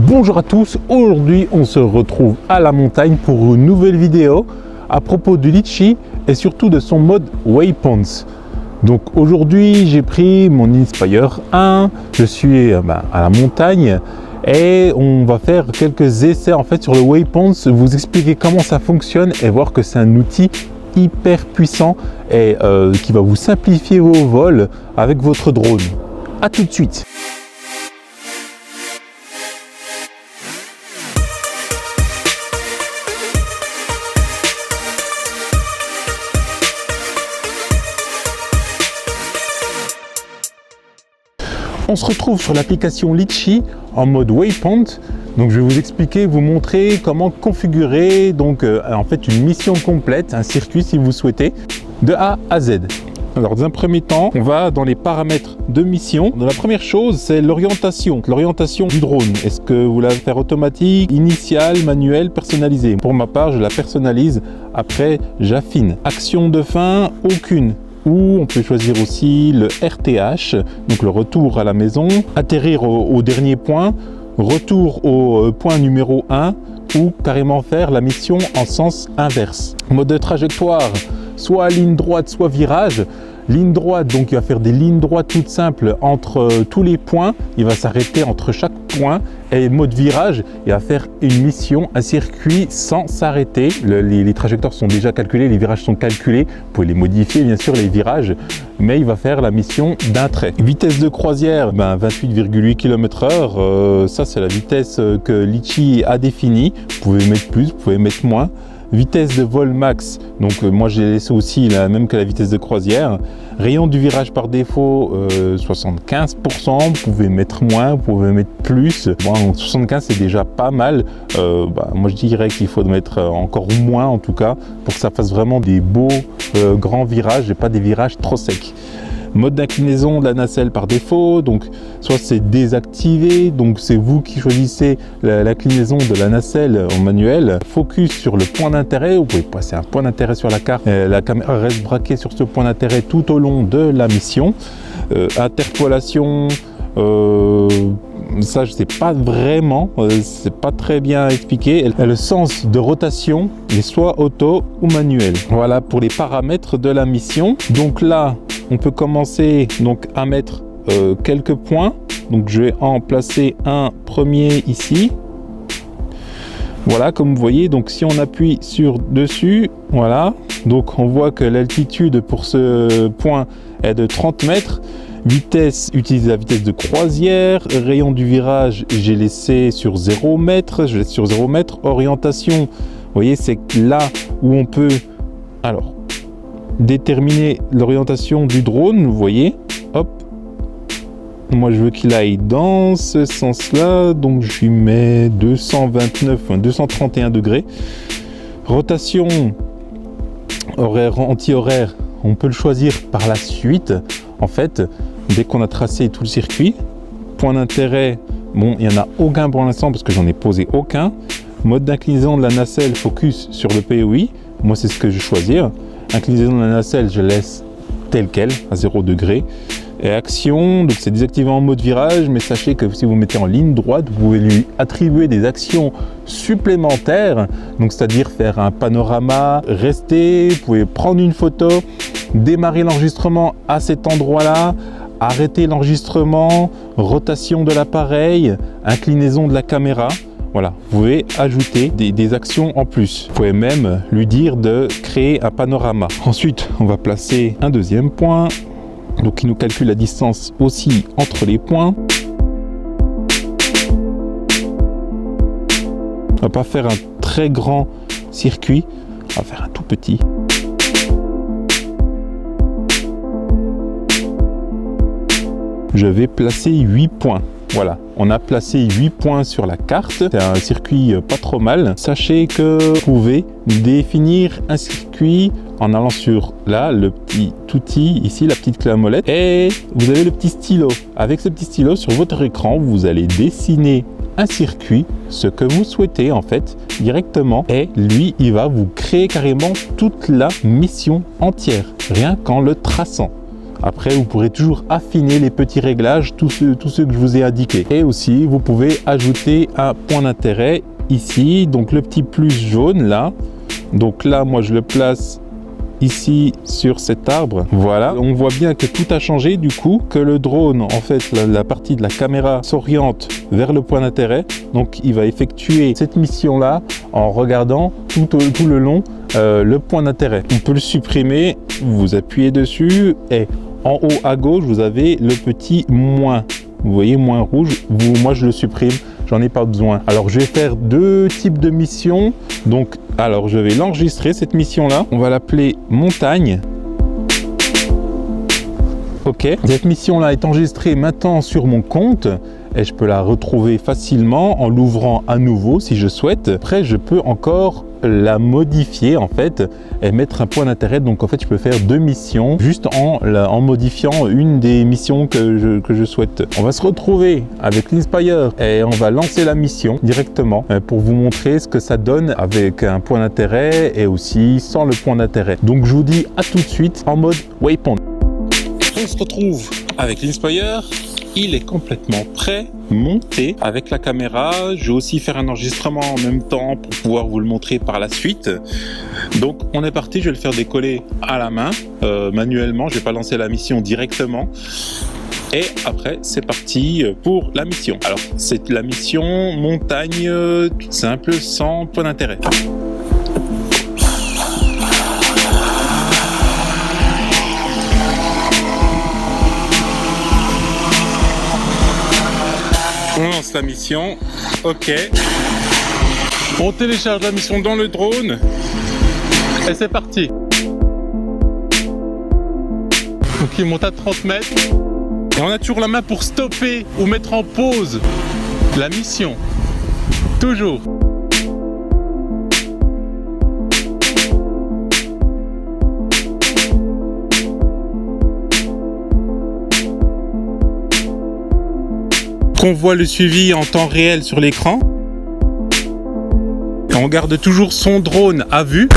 Bonjour à tous, aujourd'hui on se retrouve à la montagne pour une nouvelle vidéo à propos du litchi et surtout de son mode waypoints. Donc aujourd'hui j'ai pris mon Inspire 1, je suis à la montagne et on va faire quelques essais en fait sur le waypoints, vous expliquer comment ça fonctionne et voir que c'est un outil hyper puissant et qui va vous simplifier vos vols avec votre drone. A tout de suite. On se retrouve sur l'application Litchi en mode waypoint. Donc je vais vous expliquer, vous montrer comment configurer donc en fait une mission complète, un circuit si vous souhaitez, de A à Z. Alors dans un premier temps, on va dans les paramètres de mission. Donc, la première chose, c'est l'orientation du drone. Est-ce que vous la faire automatique, initiale, manuelle, personnalisée? Pour ma part, je la personnalise. Après, j'affine. Action de fin, aucune. Ou on peut choisir aussi le RTH, donc le retour à la maison, atterrir au dernier point, retour au point numéro 1 ou carrément faire la mission en sens inverse. Mode de trajectoire, soit ligne droite, soit virage. Ligne droite, donc il va faire des lignes droites toutes simples entre tous les points, il va s'arrêter entre chaque point, et mode virage, il va faire une mission, un circuit sans s'arrêter. Les trajectoires sont déjà calculées, les virages sont calculés, vous pouvez les modifier bien sûr les virages, mais il va faire la mission d'un trait. Vitesse de croisière, 28,8 km/h, ça c'est la vitesse que Litchi a définie, vous pouvez mettre plus, vous pouvez mettre moins. Vitesse de vol max, donc moi j'ai laissé aussi la même que la vitesse de croisière. Rayon du virage par défaut, 75%, vous pouvez mettre moins, vous pouvez mettre plus. Bon, 75 c'est déjà pas mal, moi je dirais qu'il faut mettre encore moins en tout cas, pour que ça fasse vraiment des beaux grands virages et pas des virages trop secs. Mode d'inclinaison de la nacelle par défaut, donc soit c'est désactivé, donc c'est vous qui choisissez l'inclinaison de la nacelle en manuel. Focus sur le point d'intérêt, vous pouvez passer un point d'intérêt sur la carte, la caméra reste braquée sur ce point d'intérêt tout au long de la mission. Interpolation, ça je sais pas vraiment, c'est pas très bien expliqué. Le sens de rotation est soit auto ou manuel. Voilà pour les paramètres de la mission. Donc là on peut commencer donc à mettre quelques points. Donc je vais en placer un premier ici. Voilà, comme vous voyez, donc si on appuie sur dessus, voilà, donc on voit que l'altitude pour ce point est de 30 mètres. Vitesse, utilise la vitesse de croisière. Rayon du virage, j'ai laissé sur 0 mètre. Je laisse sur 0 mètre. Orientation, vous voyez, c'est là où on peut déterminer l'orientation du drone. Vous voyez, hop. Moi, je veux qu'il aille dans ce sens-là. Donc, je lui mets 231 degrés. Rotation, horaire, anti-horaire, on peut le choisir par la suite. En fait, dès qu'on a tracé tout le circuit, point d'intérêt, bon, il n'y en a aucun pour l'instant parce que j'en ai posé aucun. Mode d'inclinaison de la nacelle, focus sur le POI. Moi, c'est ce que je vais choisir. Inclinaison de la nacelle, je laisse tel quel, à 0 degré. Et action, donc c'est désactivé en mode virage, mais sachez que si vous mettez en ligne droite, vous pouvez lui attribuer des actions supplémentaires. Donc c'est-à-dire faire un panorama, rester, vous pouvez prendre une photo, démarrer l'enregistrement à cet endroit-là, arrêter l'enregistrement, rotation de l'appareil, inclinaison de la caméra. Voilà, vous pouvez ajouter des actions en plus. Vous pouvez même lui dire de créer un panorama. Ensuite, on va placer un deuxième point. Donc, il nous calcule la distance aussi entre les points. On va pas faire un très grand circuit, on va faire un tout petit. Je vais placer 8 points. Voilà, on a placé 8 points sur la carte. C'est un circuit pas trop mal. Sachez que vous pouvez définir un circuit en allant sur là, le petit outil ici, la petite clé à molette. Et vous avez le petit stylo. Avec ce petit stylo sur votre écran, vous allez dessiner un circuit, ce que vous souhaitez en fait, directement. Et lui, il va vous créer carrément toute la mission entière, rien qu'en le traçant. Après, vous pourrez toujours affiner les petits réglages, tous ceux que je vous ai indiqués. Et aussi, vous pouvez ajouter un point d'intérêt ici, donc le petit plus jaune là. Donc là, moi, je le place ici sur cet arbre. Voilà, on voit bien que tout a changé du coup, que le drone, en fait, la partie de la caméra s'oriente vers le point d'intérêt. Donc, il va effectuer cette mission-là en regardant tout le long le point d'intérêt. On peut le supprimer, vous appuyez dessus et en haut à gauche, vous avez le petit moins. Vous voyez, moins rouge. Moi, je le supprime. J'en ai pas besoin. Alors, je vais faire deux types de missions. Donc, alors, je vais l'enregistrer, cette mission-là. On va l'appeler montagne. Ok. Cette mission-là est enregistrée maintenant sur mon compte et je peux la retrouver facilement en l'ouvrant à nouveau si je souhaite. Après, je peux encore la modifier en fait et mettre un point d'intérêt. Donc en fait, je peux faire deux missions juste en modifiant une des missions que je souhaite. On va se retrouver avec l'Inspire et on va lancer la mission directement pour vous montrer ce que ça donne avec un point d'intérêt et aussi sans le point d'intérêt. Donc je vous dis à tout de suite en mode waypoint. On se retrouve avec l'Inspire. Il est complètement prêt, monté avec la caméra. Je vais aussi faire un enregistrement en même temps pour pouvoir vous le montrer par la suite. Donc on est parti, je vais le faire décoller à la main, manuellement. Je vais pas lancer la mission directement. Et après, c'est parti pour la mission. Alors, c'est la mission montagne toute simple, sans point d'intérêt. On lance la mission, ok. On télécharge la mission dans le drone et c'est parti. Donc il monte à 30 mètres et on a toujours la main pour stopper ou mettre en pause la mission. Toujours. On voit le suivi en temps réel sur l'écran. On garde toujours son drone à vue.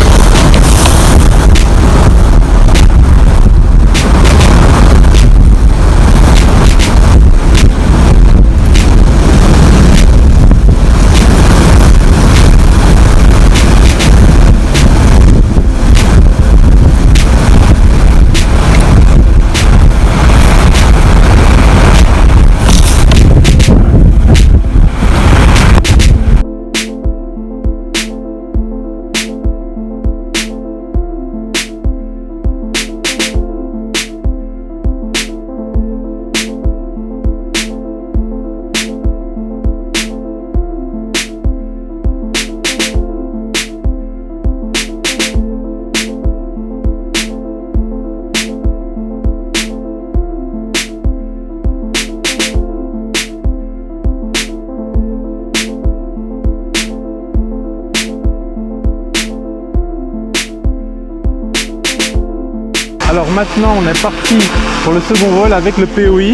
Alors maintenant on est parti pour le second vol avec le POI.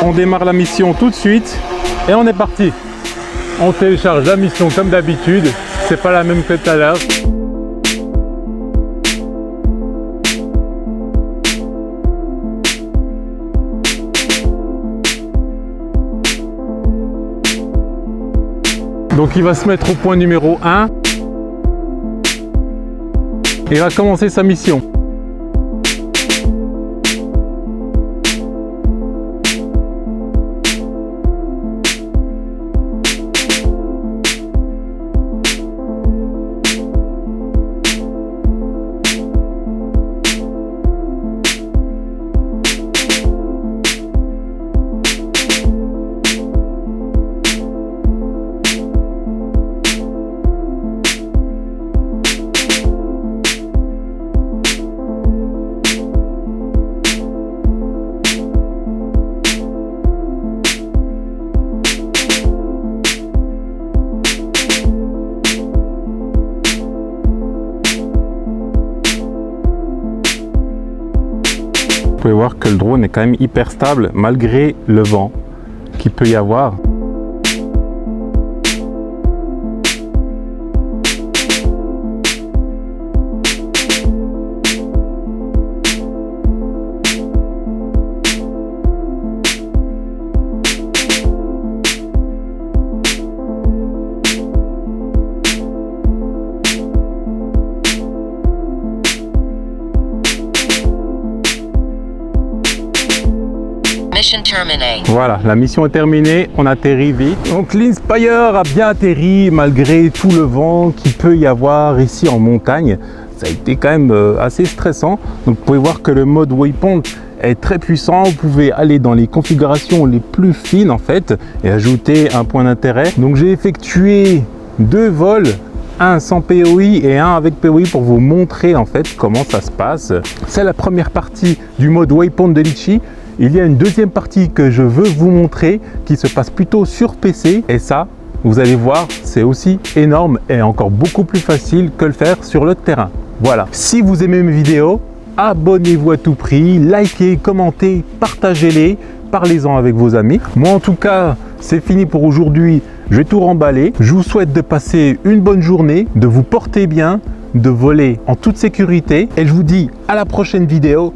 On démarre la mission tout de suite et on est parti. On télécharge la mission comme d'habitude, c'est pas la même que tout à l'heure. Donc il va se mettre au point numéro 1 et va commencer sa mission. Vous pouvez voir que le drone est quand même hyper stable malgré le vent qu'il peut y avoir. Mission terminée. Voilà, la mission est terminée, on atterrit vite. Donc l'Inspire a bien atterri malgré tout le vent qu'il peut y avoir ici en montagne. Ça a été quand même assez stressant. Donc vous pouvez voir que le mode Waypoint est très puissant. Vous pouvez aller dans les configurations les plus fines en fait et ajouter un point d'intérêt. Donc j'ai effectué 2 vols, un sans POI et un avec POI pour vous montrer en fait comment ça se passe. C'est la première partie du mode Waypoint de Litchi. Il y a une deuxième partie que je veux vous montrer qui se passe plutôt sur PC et ça, vous allez voir, c'est aussi énorme et encore beaucoup plus facile que le faire sur le terrain. Voilà, si vous aimez mes vidéos, abonnez-vous à tout prix, likez, commentez, partagez-les, parlez-en avec vos amis. Moi en tout cas, c'est fini pour aujourd'hui, je vais tout remballer. Je vous souhaite de passer une bonne journée, de vous porter bien, de voler en toute sécurité et je vous dis à la prochaine vidéo.